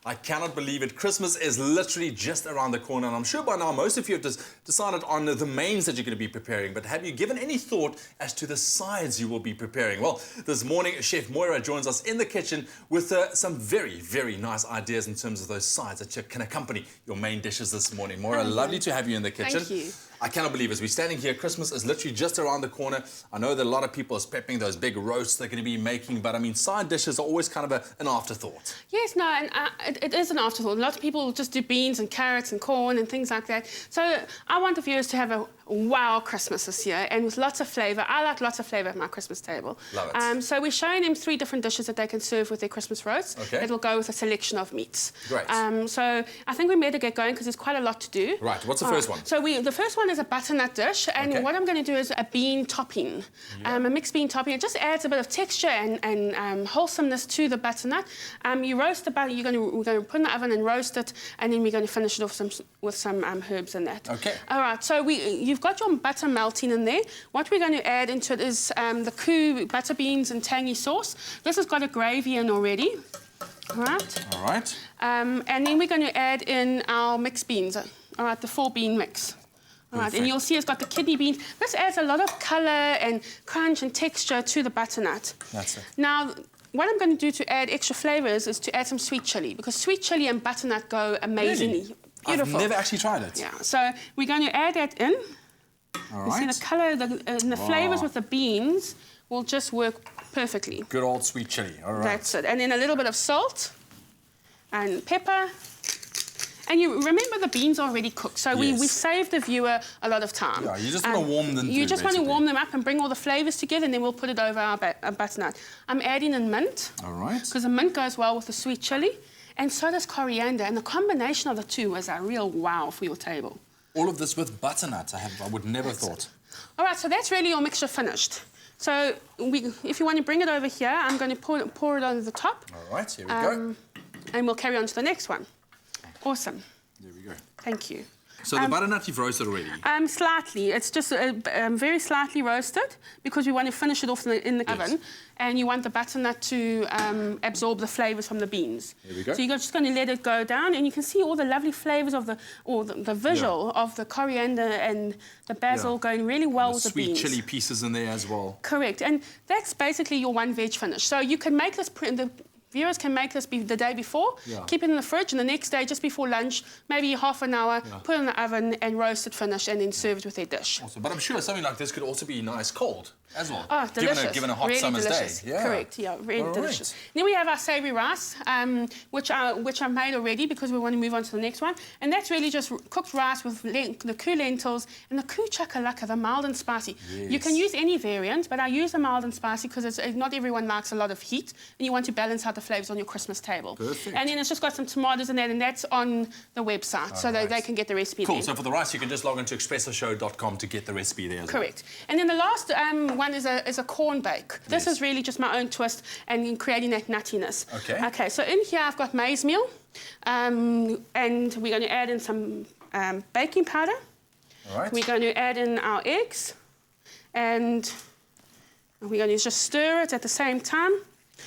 I cannot believe it. Christmas is literally just around the corner, and I'm sure by now most of you have decided on the mains that you're going to be preparing, but have you given any thought as to the sides you will be preparing? Well, this morning, Chef Moira joins us in the kitchen with some very, very nice ideas in terms of those sides that can accompany your main dishes this morning. Moira, lovely to have you in the kitchen. Thank you. I cannot believe as we're standing here, Christmas is literally just around the corner. I know that a lot of people are prepping those big roasts they're going to be making, but I mean, side dishes are always kind of an afterthought. Yes, no, and it is an afterthought. A lot of people just do beans and carrots and corn and things like that. So I want the viewers to have a wow Christmas this year, and with lots of flavour. I like lots of flavour at my Christmas table. Love it. So we're showing them 3 different dishes that they can serve with their Christmas roast. Okay. It'll go with a selection of meats. Great. So I think we better get going because there's quite a lot to do. Right, what's the first one? So the first one is a butternut dish, and what I'm going to do is a bean topping, a mixed bean topping. It just adds a bit of texture and wholesomeness to the butternut. You roast the butter. We're going to put in the oven and roast it, and then we're going to finish it off with some herbs in that. Okay. All right. So you've got your butter melting in there. What we're going to add into it is the KOO butter beans and tangy sauce. This has got a gravy in already. All right. All right. And then we're going to add in our mixed beans. All right, the 4-bean mix. All right, and you'll see it's got the kidney beans. This adds a lot of colour and crunch and texture to the butternut. That's it. Now, what I'm going to do to add extra flavours is to add some sweet chilli, because sweet chilli and butternut go amazingly. Really? Beautiful. I've never actually tried it. Yeah, so we're going to add that in. All right. You see the colour and the flavours with the beans will just work perfectly. Good old sweet chilli, all right. That's it. And then a little bit of salt and pepper. And you remember the beans are already cooked, so we save the viewer a lot of time. Yeah, you just want to warm them You just want to warm them up and bring all the flavours together, and then we'll put it over our butternut. I'm adding in mint. All right. Because the mint goes well with the sweet chilli, and so does coriander, and the combination of the two is a real wow for your table. All of this with butternut, I would never have thought. All right, so that's really your mixture finished. So if you want to bring it over here, I'm going to pour it over the top. All right, here we go. And we'll carry on to the next one. Awesome. There we go. Thank you. So the butternut you've roasted already? Slightly. It's just very slightly roasted because we want to finish it off in the oven, and you want the butternut to absorb the flavours from the beans. There we go. So you're just going to let it go down, and you can see all the lovely flavours of the visual of the coriander and the basil going really well with the beans. Sweet chilli pieces in there as well. Correct, and that's basically your one veg finish. So you can make this. Viewers can make this the day before, keep it in the fridge, and the next day, just before lunch, maybe half an hour, put it in the oven and roast it, finish, and then serve it with their dish. Awesome. But I'm sure something like this could also be nice cold as well. Oh, delicious. Given a hot really summer's delicious. day. Yeah. Correct, yeah, really delicious. Then we have our savoury rice, which I've made already because we want to move on to the next one. And that's really just cooked rice with the KOO lentils and the KOO chakalaka, the mild and spicy. Yes. You can use any variant, but I use the mild and spicy because not everyone likes a lot of heat, and you want to balance out the flavours on your Christmas table. Perfect. And then it's just got some tomatoes in that, and that's on the website, so they can get the recipe there. Cool, so for the rice, you can just log into expressoshow.com to get the recipe there as well. Correct. And then the last one is a corn bake. This is really just my own twist and in creating that nuttiness. Okay. Okay, so in here I've got maize meal, and we're going to add in some baking powder. All right. We're going to add in our eggs, and we're going to just stir it at the same time.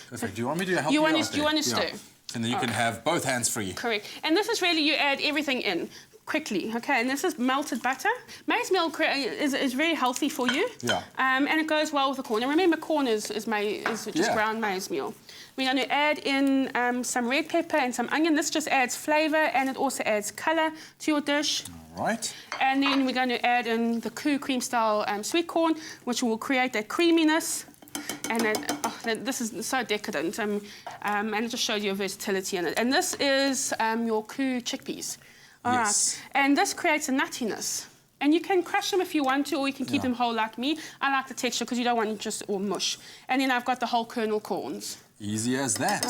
Perfect. Do you want me to help you out want to stir. And then you can have both hands free. Correct. And this is really, you add everything in quickly, okay? And this is melted butter. Maize meal is very healthy for you. Yeah. And it goes well with the corn. And remember, corn is just ground maize meal. We're going to add in some red pepper and some onion. This just adds flavour, and it also adds colour to your dish. All right. And then we're going to add in the KOO cream-style sweet corn, which will create that creaminess. And this is so decadent, and it just shows you a versatility in it. And this is your KOO chickpeas. All right. And this creates a nuttiness. And you can crush them if you want to, or you can keep them whole like me. I like the texture because you don't want just all mush. And then I've got the whole kernel corns. Easy as that.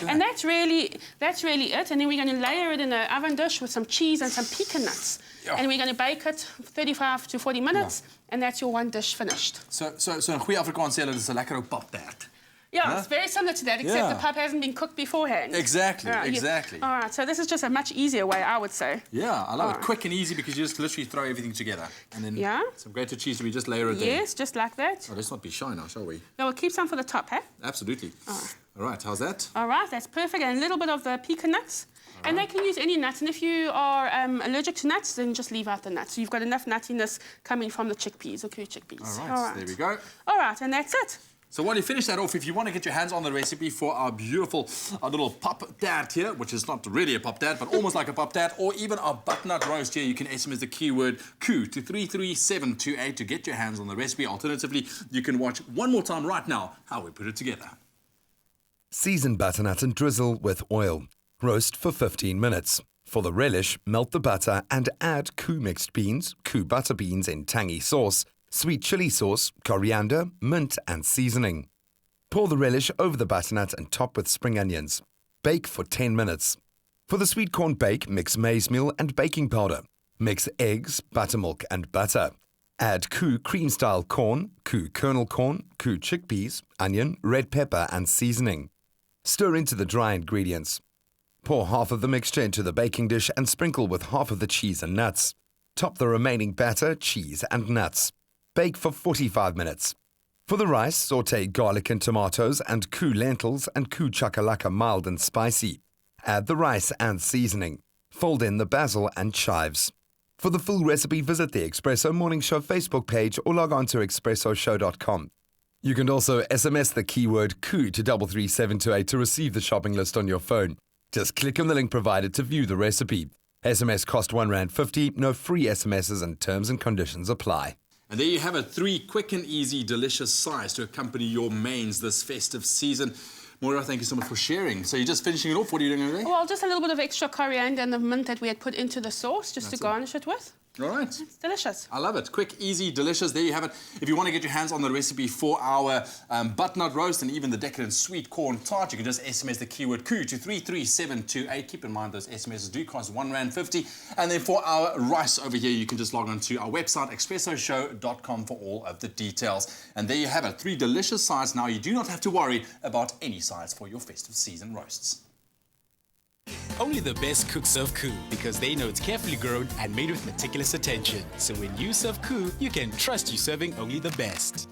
And that's really it. And then we're going to layer it in an oven dish with some cheese and some pecan nuts. And we're going to bake it 35 to 40 minutes, and that's your one dish finished. So in goeie Afrikaans sê hulle dis 'n lekker ou paptaart. Yeah, it's very similar to that, except the pap hasn't been cooked beforehand. Exactly, exactly. All right, so this is just a much easier way, I would say. Yeah, I love it. Quick and easy because you just literally throw everything together. And then some grated cheese, we just layer it there. Yes, just like that. Oh, let's not be shy now, shall we? No, we'll keep some for the top, eh? Absolutely. All right, how's that? All right, that's perfect. And a little bit of the pecan nuts. And they can use any nuts. And if you are allergic to nuts, then just leave out the nuts. So you've got enough nuttiness coming from the chickpeas, the KOO chickpeas. All right, there we go. All right, and that's it. So while you finish that off, if you want to get your hands on the recipe for our beautiful little pop dad here, which is not really a pop dad, but almost like a pop dad, or even our butternut roast here, you can SMS the keyword KOO to 33728 to get your hands on the recipe. Alternatively, you can watch one more time right now how we put it together. Season butternut and drizzle with oil. Roast for 15 minutes. For the relish, melt the butter and add KOO mixed beans, KOO butter beans in tangy sauce, sweet chili sauce, coriander, mint and seasoning. Pour the relish over the butternut and top with spring onions. Bake for 10 minutes. For the sweet corn bake, mix maize meal and baking powder. Mix eggs, buttermilk and butter. Add KOO cream-style corn, KOO kernel corn, KOO chickpeas, onion, red pepper and seasoning. Stir into the dry ingredients. Pour half of the mixture into the baking dish and sprinkle with half of the cheese and nuts. Top the remaining batter, cheese and nuts. Bake for 45 minutes. For the rice, sauté garlic and tomatoes and KOO lentils and KOO chakalaka mild and spicy. Add the rice and seasoning. Fold in the basil and chives. For the full recipe, visit the Expresso Morning Show Facebook page or log on to expressoshow.com. You can also SMS the keyword KOO to 33728 to receive the shopping list on your phone. Just click on the link provided to view the recipe. SMS cost R1.50, no free SMSs and terms and conditions apply. And there you have it, 3 quick and easy, delicious sides to accompany your mains this festive season. Moira, thank you so much for sharing. So you're just finishing it off. What are you doing over there? Well, just a little bit of extra coriander and the mint that we had put into the sauce, just to garnish it with. All right. It's delicious. I love it. Quick, easy, delicious. There you have it. If you want to get your hands on the recipe for our butternut roast and even the decadent sweet corn tart, you can just SMS the keyword KOO to 33728. Keep in mind those SMSs do cost R1.50. And then for our rice over here, you can just log on to our website, expressoshow.com, for all of the details. And there you have it. 3 delicious sides. Now you do not have to worry about any sides for your festive season roasts. Only the best cooks serve KOO because they know it's carefully grown and made with meticulous attention. So when you serve KOO, you can trust you're serving only the best.